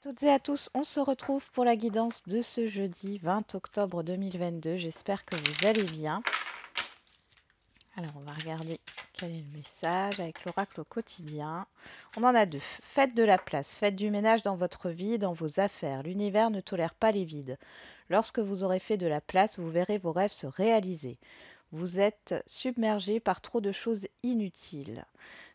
Toutes et à tous, on se retrouve pour la guidance de ce jeudi 20 octobre 2022. J'espère que vous allez bien. Alors, on va regarder quel est le message avec l'oracle au quotidien. On en a deux. Faites de la place, faites du ménage dans votre vie, dans vos affaires. L'univers ne tolère pas les vides. Lorsque vous aurez fait de la place, vous verrez vos rêves se réaliser. Vous êtes submergé par trop de choses inutiles.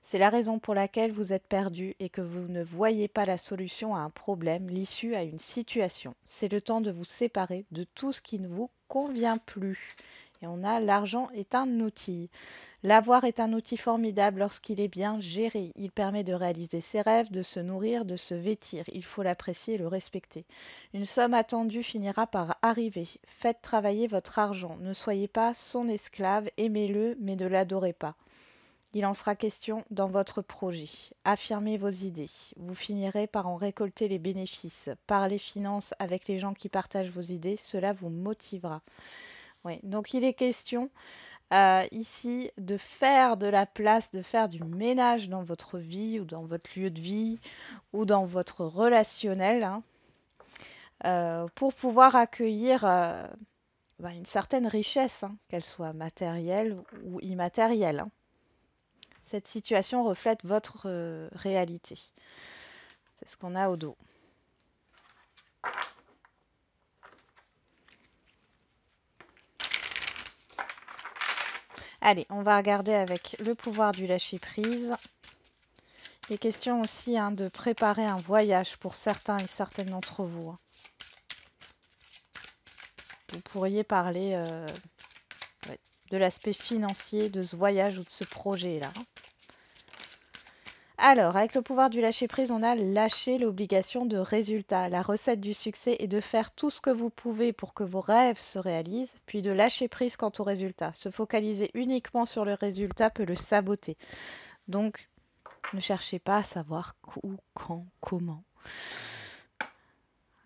C'est la raison pour laquelle vous êtes perdu et que vous ne voyez pas la solution à un problème, l'issue à une situation. C'est le temps de vous séparer de tout ce qui ne vous convient plus. Et on a l'argent est un outil. L'avoir est un outil formidable lorsqu'il est bien géré. Il permet de réaliser ses rêves, de se nourrir, de se vêtir. Il faut l'apprécier et le respecter. Une somme attendue finira par arriver. Faites travailler votre argent. Ne soyez pas son esclave. Aimez-le, mais ne l'adorez pas. Il en sera question dans votre projet. Affirmez vos idées. Vous finirez par en récolter les bénéfices. Parlez finances avec les gens qui partagent vos idées. Cela vous motivera. Oui, donc il est question ici de faire de la place, de faire du ménage dans votre vie ou dans votre lieu de vie ou dans votre relationnel hein, pour pouvoir accueillir une certaine richesse, hein, qu'elle soit matérielle ou immatérielle. Hein. Cette situation reflète votre réalité. C'est ce qu'on a au dos. Allez, on va regarder avec le pouvoir du lâcher-prise. Il est question aussi hein, de préparer un voyage pour certains et certaines d'entre vous. Hein. Vous pourriez parler de l'aspect financier de ce voyage ou de ce projet-là. Alors, avec le pouvoir du lâcher-prise, on a lâché l'obligation de résultat. La recette du succès est de faire tout ce que vous pouvez pour que vos rêves se réalisent, puis de lâcher prise quant au résultat. Se focaliser uniquement sur le résultat peut le saboter. Donc, ne cherchez pas à savoir où, quand, comment.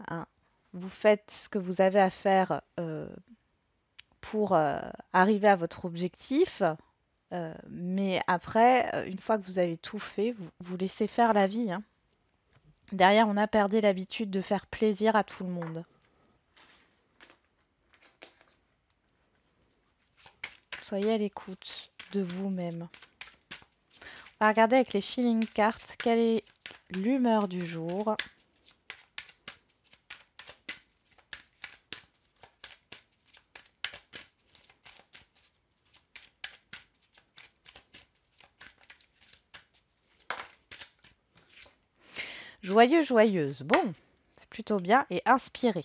Hein. Vous faites ce que vous avez à faire pour arriver à votre objectif. Mais après, une fois que vous avez tout fait, vous laissez faire la vie. Hein. Derrière, on a perdu l'habitude de faire plaisir à tout le monde. Soyez à l'écoute de vous-même. On va regarder avec les feeling cards quelle est l'humeur du jour. Joyeux, joyeuse. Bon, c'est plutôt bien. Et inspiré.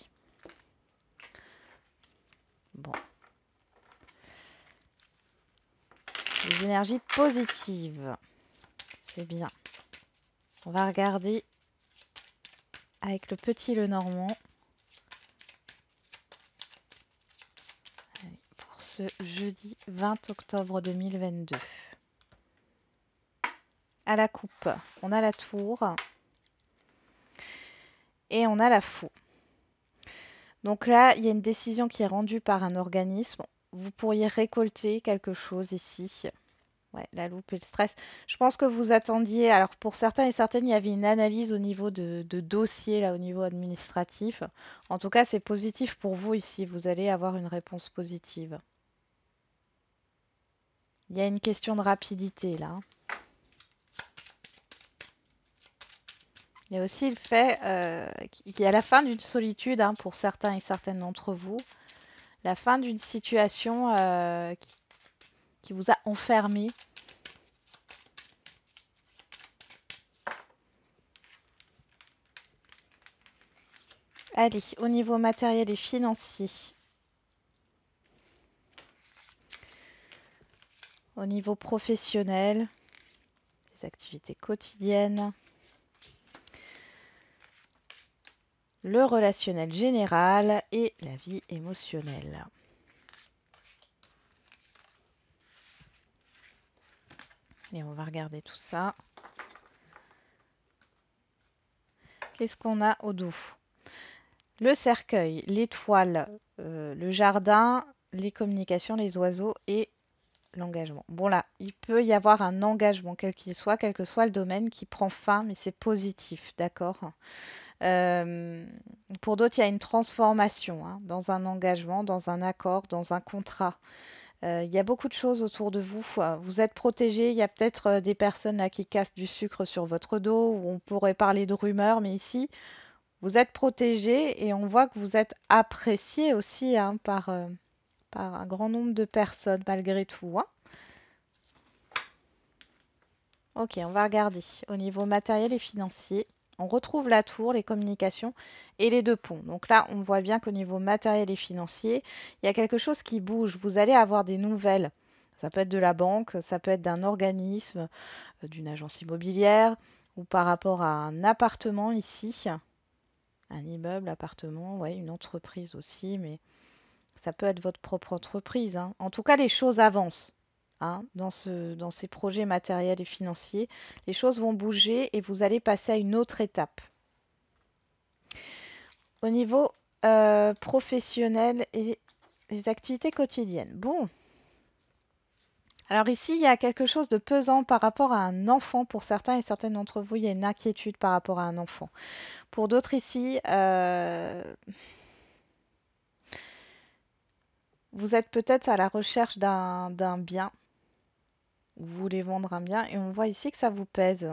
Bon. Les énergies positives. C'est bien. On va regarder avec le petit Lenormand. Allez, pour ce jeudi 20 octobre 2022. À la coupe, on a la tour. Et on a la faux. Donc là, il y a une décision qui est rendue par un organisme. Vous pourriez récolter quelque chose ici. Ouais, la loupe et le stress. Je pense que vous attendiez. Alors pour certains et certaines, il y avait une analyse au niveau de dossier, là, au niveau administratif. En tout cas, c'est positif pour vous ici. Vous allez avoir une réponse positive. Il y a une question de rapidité là. Il y a aussi le fait qu'il y a la fin d'une solitude hein, pour certains et certaines d'entre vous. La fin d'une situation qui vous a enfermé. Allez, au niveau matériel et financier. Au niveau professionnel, les activités quotidiennes. Le relationnel général et la vie émotionnelle. Et on va regarder tout ça. Qu'est-ce qu'on a au dos? Le cercueil, l'étoile, le jardin, les communications, les oiseaux et l'engagement. Bon là, il peut y avoir un engagement, quel qu'il soit, quel que soit le domaine, qui prend fin, mais c'est positif, d'accord? Euh, pour d'autres, il y a une transformation hein, dans un engagement, dans un accord, dans un contrat. Il y a beaucoup de choses autour de vous. Vous êtes protégé. Il y a peut-être des personnes là qui cassent du sucre sur votre dos, ou on pourrait parler de rumeurs, mais ici, vous êtes protégé et on voit que vous êtes apprécié aussi hein, par un grand nombre de personnes malgré tout. Hein. Ok, on va regarder au niveau matériel et financier. On retrouve la tour, les communications et les deux ponts. Donc là, on voit bien qu'au niveau matériel et financier, il y a quelque chose qui bouge. Vous allez avoir des nouvelles. Ça peut être de la banque, ça peut être d'un organisme, d'une agence immobilière ou par rapport à un appartement ici. Un immeuble, appartement, ouais, une entreprise aussi, mais ça peut être votre propre entreprise. Hein. En tout cas, les choses avancent. Hein, dans ces projets matériels et financiers, les choses vont bouger et vous allez passer à une autre étape. Au niveau professionnel et les activités quotidiennes. Bon, alors ici, il y a quelque chose de pesant par rapport à un enfant. Pour certains et certaines d'entre vous, il y a une inquiétude par rapport à un enfant. Pour d'autres ici, vous êtes peut-être à la recherche d'un bien. Vous voulez vendre un bien et on voit ici que ça vous pèse.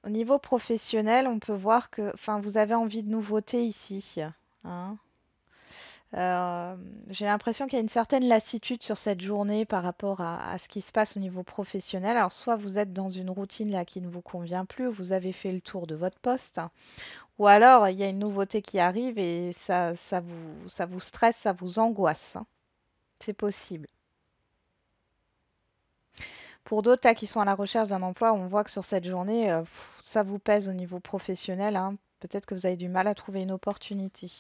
Au niveau professionnel, on peut voir que, enfin, vous avez envie de nouveautés ici. Hein. Euh, j'ai l'impression qu'il y a une certaine lassitude sur cette journée par rapport à ce qui se passe au niveau professionnel. Alors, soit vous êtes dans une routine là qui ne vous convient plus, vous avez fait le tour de votre poste, ou alors il y a une nouveauté qui arrive et ça vous stresse, ça vous angoisse. Hein. C'est possible. Pour d'autres là, qui sont à la recherche d'un emploi, on voit que sur cette journée, ça vous pèse au niveau professionnel. Hein. Peut-être que vous avez du mal à trouver une opportunité.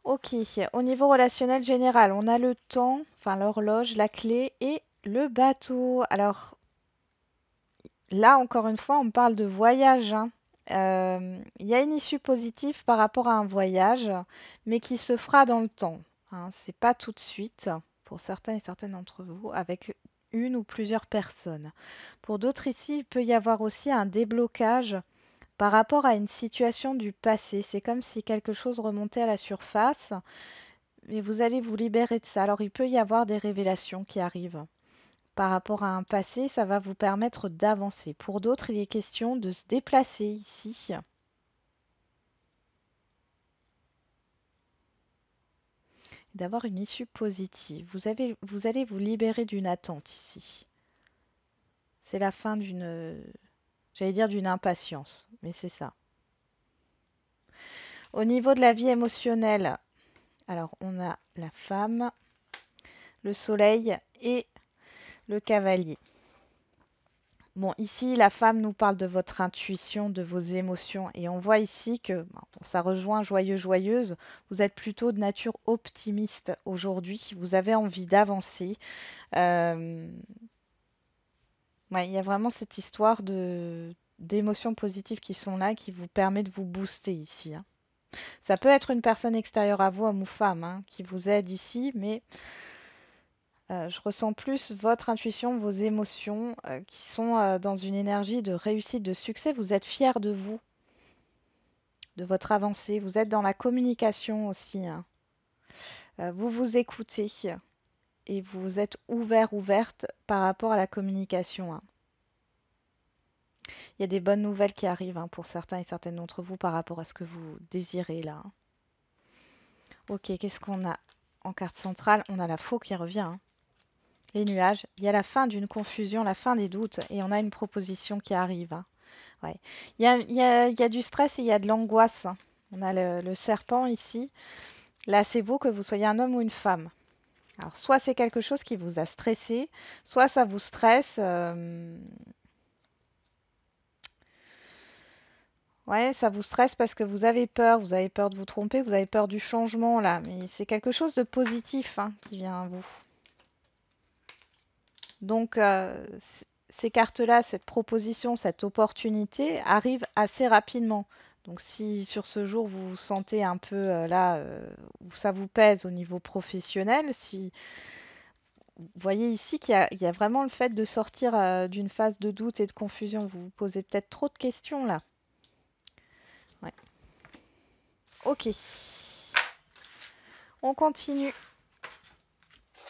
Ok, au niveau relationnel général, on a le temps, enfin l'horloge, la clé et le bateau. Alors là, encore une fois, on parle de voyage. Hein. Il y a une issue positive par rapport à un voyage, mais qui se fera dans le temps. Hein. C'est pas tout de suite, pour certains et certaines d'entre vous, avec une ou plusieurs personnes. Pour d'autres ici, il peut y avoir aussi un déblocage par rapport à une situation du passé. C'est comme si quelque chose remontait à la surface, mais vous allez vous libérer de ça. Alors il peut y avoir des révélations qui arrivent par rapport à un passé, ça va vous permettre d'avancer. Pour d'autres, il est question de se déplacer ici. D'avoir une issue positive. Vous allez vous libérer d'une attente ici. C'est la fin d'une, j'allais dire d'une impatience, mais c'est ça. Au niveau de la vie émotionnelle, alors on a la femme, le soleil et le cavalier. Bon, ici, la femme nous parle de votre intuition, de vos émotions. Et on voit ici que bon, ça rejoint joyeux, joyeuse. Vous êtes plutôt de nature optimiste aujourd'hui. Vous avez envie d'avancer. Euh, ouais, il y a vraiment cette histoire d'émotions positives qui sont là, qui vous permet de vous booster ici. Hein. Ça peut être une personne extérieure à vous, homme ou femme, hein, qui vous aide ici, mais je ressens plus votre intuition, vos émotions qui sont dans une énergie de réussite, de succès. Vous êtes fier de vous, de votre avancée. Vous êtes dans la communication aussi. Hein. Vous vous écoutez et vous êtes ouvert, ouverte par rapport à la communication. Hein. Il y a des bonnes nouvelles qui arrivent hein, pour certains et certaines d'entre vous par rapport à ce que vous désirez là. Hein. Ok, qu'est-ce qu'on a en carte centrale? On a la faux qui revient. Hein. Les nuages. Il y a la fin d'une confusion, la fin des doutes et on a une proposition qui arrive. Hein. Ouais. Il y a du stress et il y a de l'angoisse. Hein. On a le serpent ici. Là, c'est vous, que vous soyez un homme ou une femme. Alors, soit c'est quelque chose qui vous a stressé, soit ça vous stresse. Ouais, ça vous stresse parce que vous avez peur de vous tromper, vous avez peur du changement là. Mais c'est quelque chose de positif hein, qui vient à vous. Donc, ces cartes-là, cette proposition, cette opportunité arrive assez rapidement. Donc, si sur ce jour vous vous sentez un peu là, où ça vous pèse au niveau professionnel, si vous voyez ici il y a vraiment le fait de sortir d'une phase de doute et de confusion. Vous vous posez peut-être trop de questions là. Ouais. Ok. On continue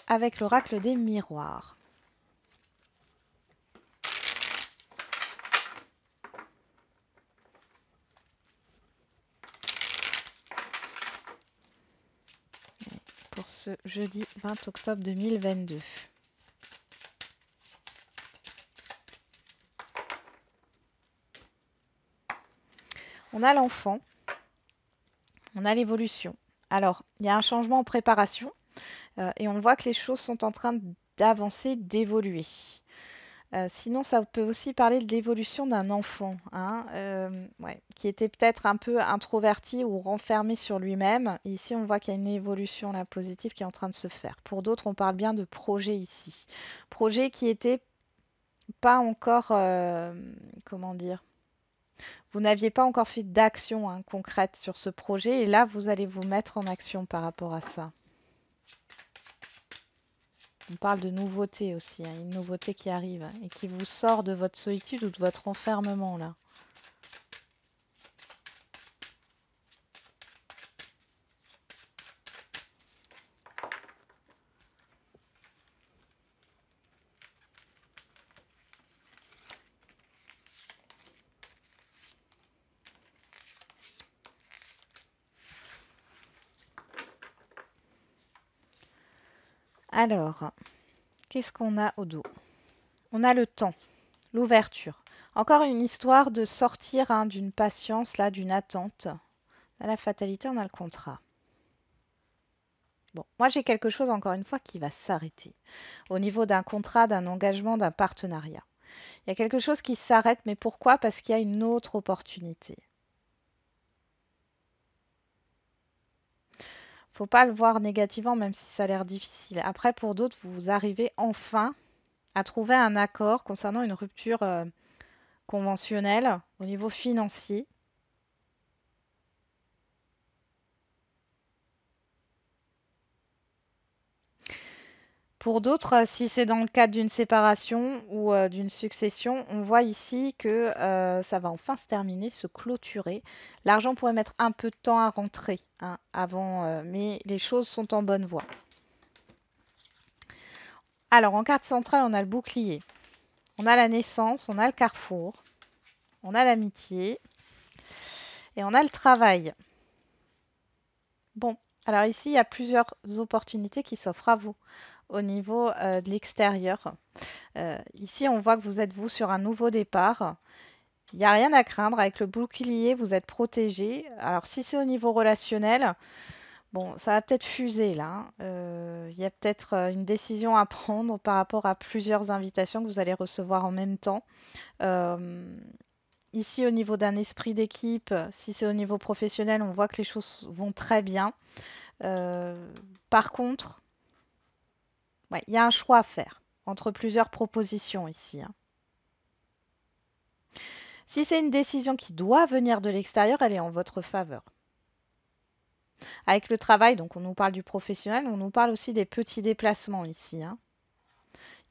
avec l'oracle des miroirs. Pour ce jeudi 20 octobre 2022. On a l'enfant, on a l'évolution. Alors, il y a un changement en préparation et on voit que les choses sont en train d'avancer, d'évoluer. Sinon, ça peut aussi parler de l'évolution d'un enfant, hein, ouais, qui était peut-être un peu introverti ou renfermé sur lui-même. Ici, on voit qu'il y a une évolution là, positive qui est en train de se faire. Pour d'autres, on parle bien de projet ici. Projet qui n'était pas encore, comment dire, vous n'aviez pas encore fait d'action hein, concrète sur ce projet et là, vous allez vous mettre en action par rapport à ça. On parle de nouveauté aussi, hein, une nouveauté qui arrive et qui vous sort de votre solitude ou de votre enfermement là. Alors, qu'est-ce qu'on a au dos? On a le temps, l'ouverture. Encore une histoire de sortir hein, d'une patience, là, d'une attente. On a la fatalité, on a le contrat. Bon, moi j'ai quelque chose encore une fois qui va s'arrêter. Au niveau d'un contrat, d'un engagement, d'un partenariat. Il y a quelque chose qui s'arrête, mais pourquoi? Parce qu'il y a une autre opportunité. Faut pas le voir négativement, même si ça a l'air difficile. Après, pour d'autres, vous arrivez enfin à trouver un accord concernant une rupture conventionnelle au niveau financier. Pour d'autres, si c'est dans le cadre d'une séparation ou d'une succession, on voit ici que ça va enfin se terminer, se clôturer. L'argent pourrait mettre un peu de temps à rentrer hein, avant, mais les choses sont en bonne voie. Alors, en carte centrale, on a le bouclier, on a la naissance, on a le carrefour, on a l'amitié et on a le travail. Bon, alors ici, il y a plusieurs opportunités qui s'offrent à vous au niveau de l'extérieur. Ici, on voit que vous êtes vous sur un nouveau départ. Il n'y a rien à craindre. Avec le bouclier, vous êtes protégé. Alors, si c'est au niveau relationnel, bon, ça va peut-être fuser là. Hein. Il y a peut-être une décision à prendre par rapport à plusieurs invitations que vous allez recevoir en même temps. Euh, Ici, au niveau d'un esprit d'équipe, si c'est au niveau professionnel, on voit que les choses vont très bien. Euh, Par contre, ouais, il y a un choix à faire entre plusieurs propositions ici. Hein. Si c'est une décision qui doit venir de l'extérieur, elle est en votre faveur. Avec le travail, donc on nous parle du professionnel, on nous parle aussi des petits déplacements ici. Hein.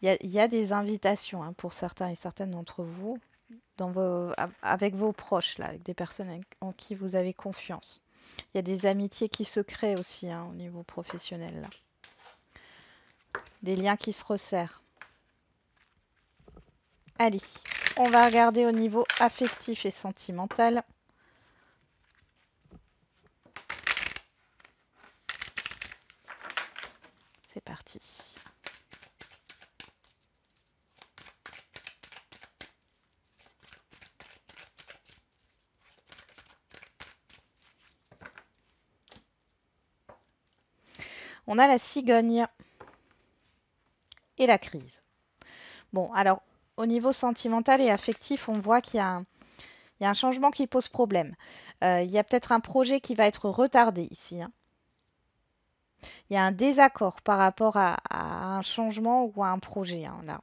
Il y a des invitations hein, pour certains et certaines d'entre vous avec vos proches, là, avec des personnes en qui vous avez confiance. Il y a des amitiés qui se créent aussi hein, au niveau professionnel. Là. Des liens qui se resserrent. Allez, on va regarder au niveau affectif et sentimental. C'est parti. On a la cigogne et la crise. Bon, alors, au niveau sentimental et affectif, on voit qu'il y a un changement qui pose problème. Il y a peut-être un projet qui va être retardé ici. Hein. Il y a un désaccord par rapport à un changement ou à un projet. Hein, là.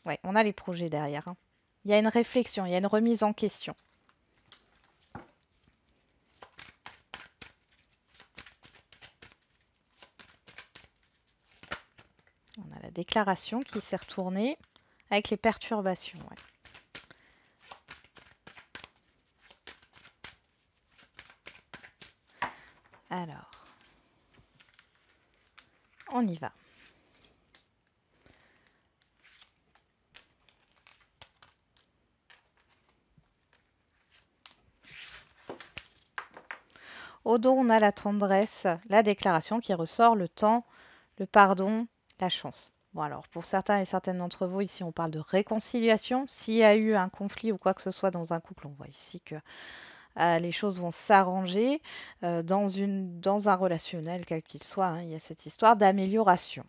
Ouais, on a les projets derrière. Hein. Il y a une réflexion, il y a une remise en question. On a la déclaration qui s'est retournée avec les perturbations. Ouais. Alors, on y va. Au dos, on a la tendresse, la déclaration qui ressort, le temps, le pardon, la chance. Bon alors, pour certains et certaines d'entre vous, ici, on parle de réconciliation. S'il y a eu un conflit ou quoi que ce soit dans un couple, on voit ici que les choses vont s'arranger dans un relationnel, quel qu'il soit. Hein, il y a cette histoire d'amélioration.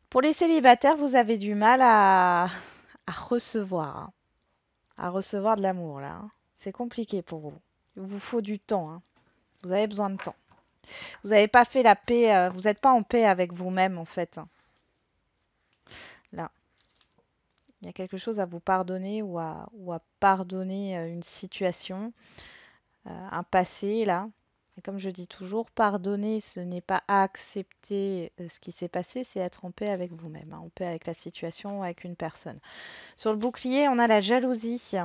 Pour les célibataires, vous avez du mal à recevoir, hein, à recevoir de l'amour là. Hein. C'est compliqué pour vous. Il vous faut du temps. Hein. Vous avez besoin de temps. Vous n'avez pas fait la paix. Vous n'êtes pas en paix avec vous-même en fait. Hein. Là, il y a quelque chose à vous pardonner ou à pardonner une situation, un passé là. Et comme je dis toujours, pardonner, ce n'est pas accepter ce qui s'est passé, c'est être en paix avec vous-même, hein, en paix avec la situation, avec une personne. Sur le bouclier, on a la jalousie,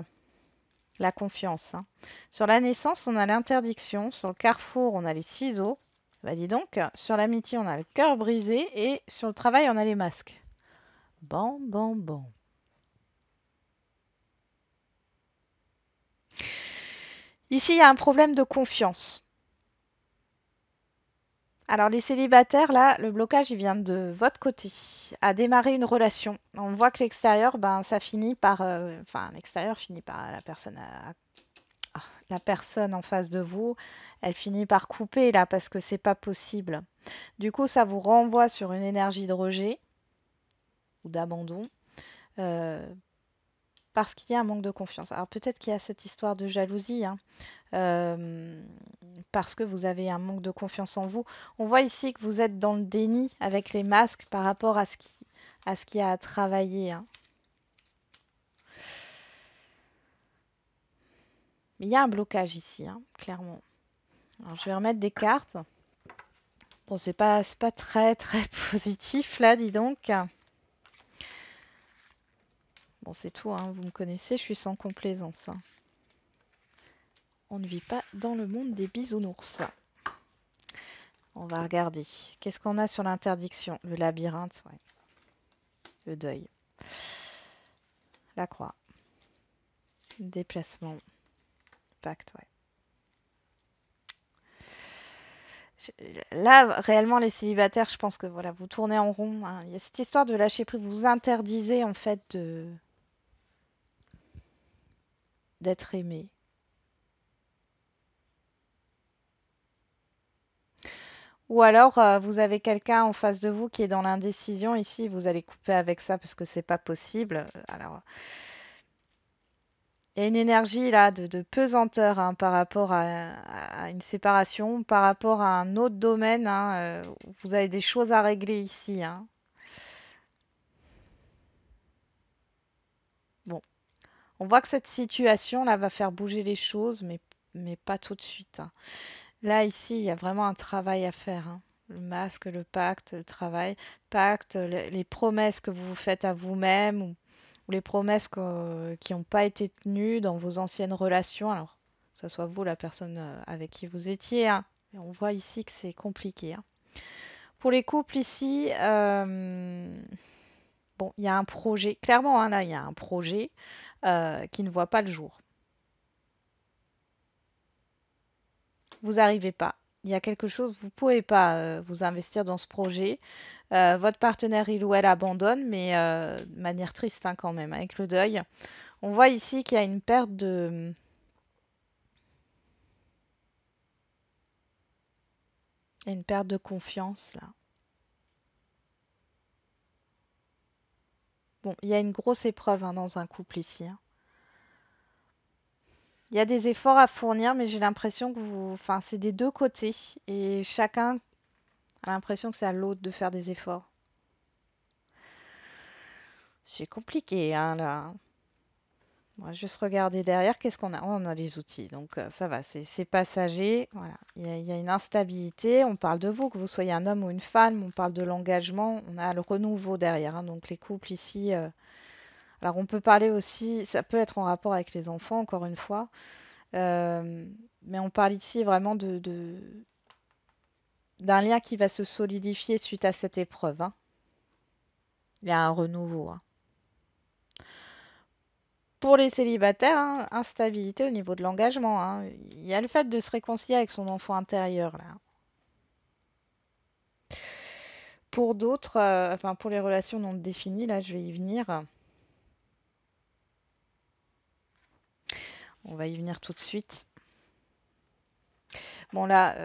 la confiance. Hein. Sur la naissance, on a l'interdiction. Sur le carrefour, on a les ciseaux. Bah dis donc, sur l'amitié, on a le cœur brisé. Et sur le travail, on a les masques. Bon, bon, bon. Ici, il y a un problème de confiance. Alors les célibataires, là, le blocage, il vient de votre côté, à démarrer une relation. On voit que l'extérieur, ben, ça finit par... Enfin, l'extérieur finit par la personne en face de vous, elle finit par couper, là, parce que c'est pas possible. Du coup, ça vous renvoie sur une énergie de rejet ou d'abandon. euh, Parce qu'il y a un manque de confiance. Alors peut-être qu'il y a cette histoire de jalousie, hein, euh, parce que vous avez un manque de confiance en vous. On voit ici que vous êtes dans le déni avec les masques par rapport à ce qui a à travailler. Hein. Mais il y a un blocage ici, hein, clairement. Alors je vais remettre des cartes. Bon, c'est pas très très positif là, dis donc. Bon, c'est tout, hein, vous me connaissez, je suis sans complaisance. Hein. On ne vit pas dans le monde des bisounours. On va regarder. Qu'est-ce qu'on a sur l'interdiction? Le labyrinthe, ouais. Le deuil. La croix. Déplacement. Pacte, ouais. Là, réellement, les célibataires, je pense que voilà, vous tournez en rond. Hein. Il y a cette histoire de lâcher prise. Vous interdisez en fait d'être aimé. Ou alors, vous avez quelqu'un en face de vous qui est dans l'indécision. Ici, vous allez couper avec ça parce que c'est pas possible. Alors, il y a une énergie là de pesanteur hein, par rapport à une séparation, par rapport à un autre domaine. Hein, où vous avez des choses à régler ici. Hein. Bon, on voit que cette situation là va faire bouger les choses, mais pas tout de suite. Hein. Là, ici, il y a vraiment un travail à faire. Hein. Le masque, le pacte, le travail. Pacte, les promesses que vous vous faites à vous-même ou les promesses qui n'ont pas été tenues dans vos anciennes relations. Alors, que ce soit vous, la personne avec qui vous étiez. Hein. Et on voit ici que c'est compliqué. Hein. Pour les couples ici, bon, il y a un projet. Clairement, hein, là, il y a un projet qui ne voit pas le jour. Vous n'arrivez pas. Il y a quelque chose, vous ne pouvez pas vous investir dans ce projet. Votre partenaire, il ou elle abandonne, mais de manière triste hein, quand même, avec le deuil. On voit ici qu'il y a une perte une perte de confiance là. Bon, il y a une grosse épreuve hein, dans un couple ici. Hein. Il y a des efforts à fournir, mais j'ai l'impression que enfin, c'est des deux côtés et chacun a l'impression que c'est à l'autre de faire des efforts. C'est compliqué hein, là. On va juste regarder derrière, qu'est-ce qu'on a? Oh, on a les outils, donc ça va, c'est passager. Voilà. Il y a une instabilité. On parle de vous, que vous soyez un homme ou une femme. On parle de l'engagement. On a le renouveau derrière, hein. Donc les couples ici. Alors on peut parler aussi, ça peut être en rapport avec les enfants, encore une fois. Euh, mais on parle ici vraiment d'un lien qui va se solidifier suite à cette épreuve, hein. Il y a un renouveau, hein. Pour les célibataires, hein, instabilité au niveau de l'engagement, hein. Il y a le fait de se réconcilier avec son enfant intérieur, là. Pour d'autres, enfin pour les relations non définies, là je vais y venir. On va y venir tout de suite. Bon là,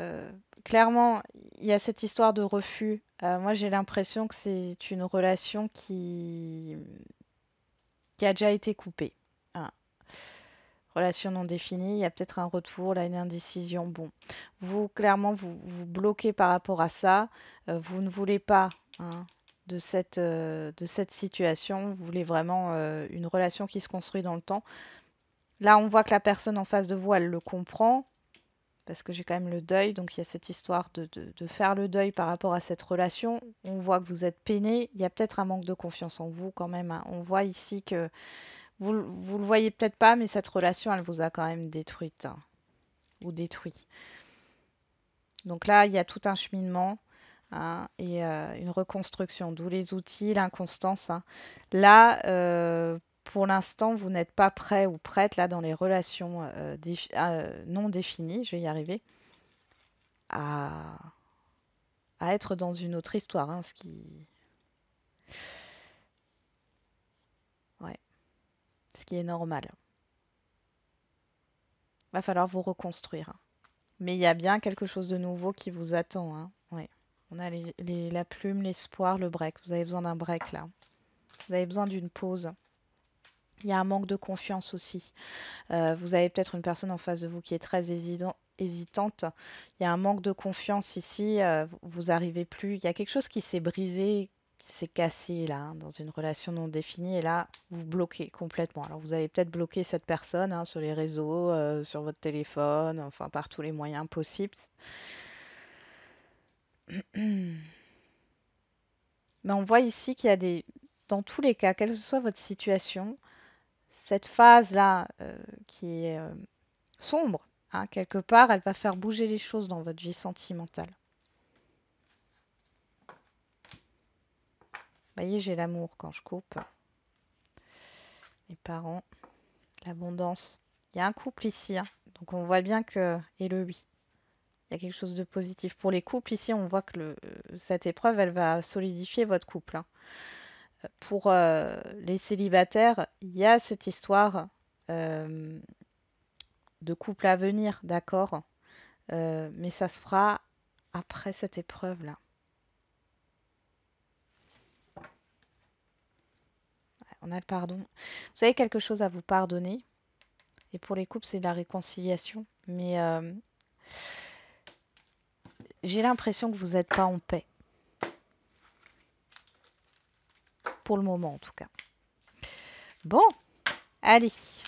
clairement, il y a cette histoire de refus. Moi j'ai l'impression que c'est une relation qui a déjà été coupée, hein. Relation non définie, il y a peut-être un retour, là, une indécision. Bon, vous, clairement, vous bloquez par rapport à ça. Vous ne voulez pas, hein, de cette situation. Vous voulez vraiment une relation qui se construit dans le temps. Là, on voit que la personne en face de vous, elle le comprend, parce que j'ai quand même le deuil. Donc, il y a cette histoire de faire le deuil par rapport à cette relation. On voit que vous êtes peiné. Il y a peut-être un manque de confiance en vous quand même, hein. On voit ici que vous le voyez peut-être pas, mais cette relation, elle vous a quand même détruite, hein, ou détruit. Donc là, il y a tout un cheminement, hein, et une reconstruction, d'où les outils, l'inconstance, hein. Là, pour l'instant, vous n'êtes pas prêt ou prête, là, dans les relations non définies, je vais y arriver, à, à être dans une autre histoire, hein, ouais, ce qui est normal. Va falloir vous reconstruire, hein. Mais il y a bien quelque chose de nouveau qui vous attend, hein. Ouais. On a la plume, l'espoir, le break. Vous avez besoin d'un break là. Vous avez besoin d'une pause. Il y a un manque de confiance aussi. Vous avez peut-être une personne en face de vous qui est très hésitante. Il y a un manque de confiance ici. Vous n'arrivez plus. Il y a quelque chose qui s'est brisé, qui s'est cassé là, hein, dans une relation non définie. Et là, vous bloquez complètement. Alors vous allez peut-être bloquer cette personne, hein, sur les réseaux, sur votre téléphone, enfin par tous les moyens possibles. Mais on voit ici qu'il y a dans tous les cas, quelle que soit votre situation, cette phase-là, qui est sombre, hein, quelque part, elle va faire bouger les choses dans votre vie sentimentale. Vous voyez, j'ai l'amour quand je coupe. Les parents, l'abondance. Il y a un couple ici, hein. Donc on voit bien que... Et le oui. Il y a quelque chose de positif. Pour les couples, ici, on voit que cette épreuve, elle va solidifier votre couple, hein. Pour les célibataires, il y a cette histoire euh, de couple à venir, d'accord, mais ça se fera après cette épreuve-là. On a le pardon. Vous avez quelque chose à vous pardonner. Et pour les couples, c'est de la réconciliation. Mais j'ai l'impression que vous n'êtes pas en paix. Pour le moment, en tout cas. Bon, allez. C'est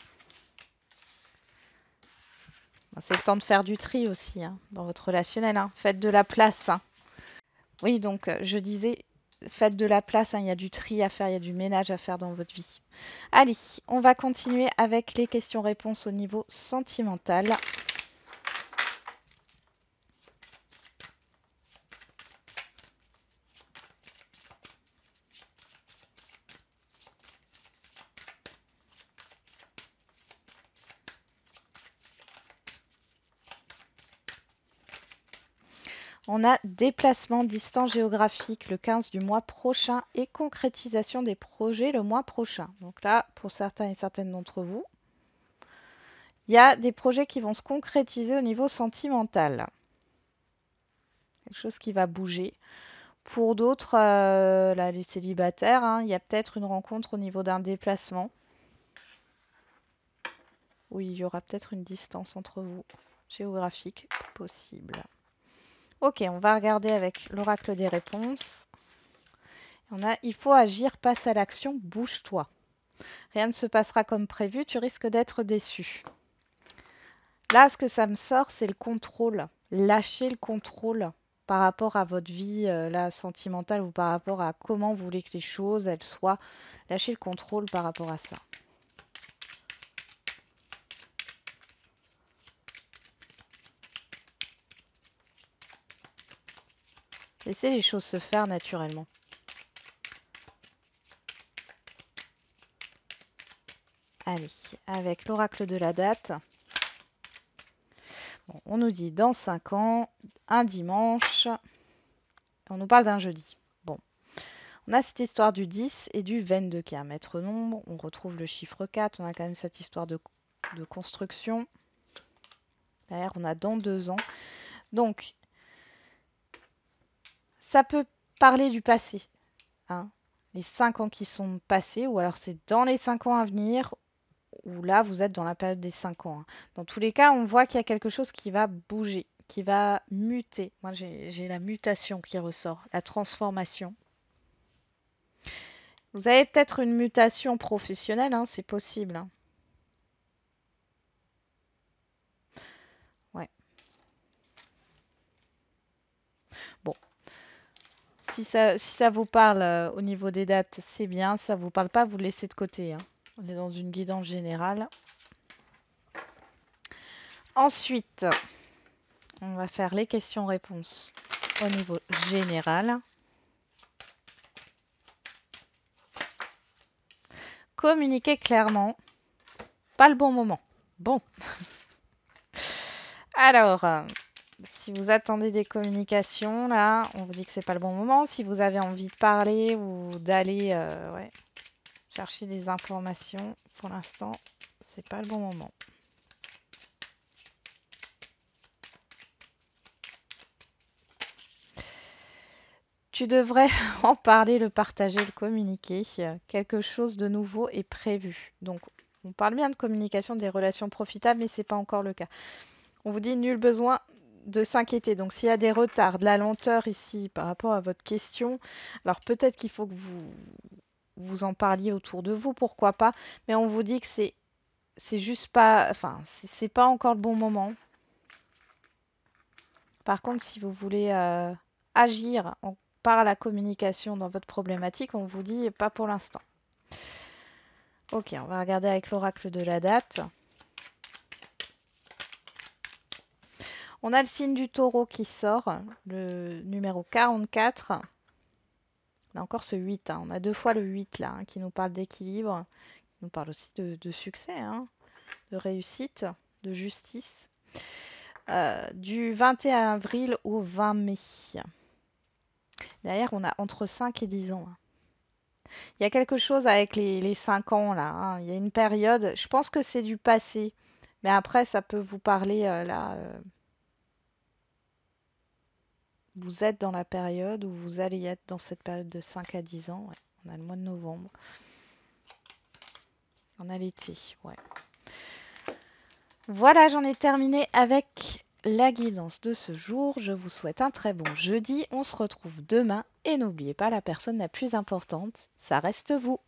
le temps de faire du tri aussi, hein, dans votre relationnel, hein. Faites de la place, hein. Oui, donc je disais, faites de la place, hein, il y a du tri à faire, il y a du ménage à faire dans votre vie. Allez, on va continuer avec les questions-réponses au niveau sentimental. On a déplacement, distance géographique le 15 du mois prochain et concrétisation des projets le mois prochain. Donc là, pour certains et certaines d'entre vous, il y a des projets qui vont se concrétiser au niveau sentimental. Quelque chose qui va bouger. Pour d'autres, là, les célibataires, hein, il y a peut-être une rencontre au niveau d'un déplacement. Oui, il y aura peut-être une distance entre vous, géographique, possible. Ok, on va regarder avec l'oracle des réponses. On a, il faut agir, passe à l'action, bouge-toi. Rien ne se passera comme prévu, tu risques d'être déçu. Là, ce que ça me sort, c'est le contrôle. Lâchez le contrôle par rapport à votre vie là, sentimentale ou par rapport à comment vous voulez que les choses elles soient. Lâchez le contrôle par rapport à ça. Laissez les choses se faire naturellement. Allez, avec l'oracle de la date. Bon, on nous dit dans 5 ans, un dimanche. On nous parle d'un jeudi. Bon, on a cette histoire du 10 et du 22 qui est un maître nombre. On retrouve le chiffre 4. On a quand même cette histoire de construction. Derrière, on a dans 2 ans. Donc, ça peut parler du passé. Hein, les 5 ans qui sont passés, ou alors c'est dans les 5 ans à venir, ou là, vous êtes dans la période des 5 ans. Hein. Dans tous les cas, on voit qu'il y a quelque chose qui va bouger, qui va muter. Moi, j'ai la mutation qui ressort, la transformation. Vous avez peut-être une mutation professionnelle, hein, c'est possible. Hein. Ouais. Bon. Si ça vous parle au niveau des dates, c'est bien. Si ça ne vous parle pas, vous le laissez de côté. Hein. On est dans une guidance générale. Ensuite, on va faire les questions-réponses au niveau général. Communiquer clairement. Pas le bon moment. Bon. Alors, si vous attendez des communications, là, on vous dit que c'est pas le bon moment. Si vous avez envie de parler ou d'aller chercher des informations, pour l'instant, c'est pas le bon moment. Tu devrais en parler, le partager, le communiquer. Quelque chose de nouveau est prévu. Donc, on parle bien de communication, des relations profitables, mais ce n'est pas encore le cas. On vous dit nul besoin de s'inquiéter. Donc, s'il y a des retards, de la lenteur ici par rapport à votre question, alors peut-être qu'il faut que vous en parliez autour de vous, pourquoi pas. Mais on vous dit que c'est juste pas, enfin, c'est pas encore le bon moment. Par contre, si vous voulez agir par la communication dans votre problématique, on vous dit pas pour l'instant. Ok, on va regarder avec l'oracle de la date. On a le signe du taureau qui sort, le numéro 44. On a encore ce 8, hein. On a 2 fois le 8 là, hein, qui nous parle d'équilibre, qui nous parle aussi de succès, hein, de réussite, de justice. Du 21 avril au 20 mai. Derrière, on a entre 5 et 10 ans. Hein. Il y a quelque chose avec les 5 ans là. Hein. Il y a une période, je pense que c'est du passé, mais après, ça peut vous parler là. Vous êtes dans la période où vous allez être dans cette période de 5 à 10 ans. Ouais. On a le mois de novembre. On a l'été. Ouais. Voilà, j'en ai terminé avec la guidance de ce jour. Je vous souhaite un très bon jeudi. On se retrouve demain. Et n'oubliez pas, la personne la plus importante, ça reste vous.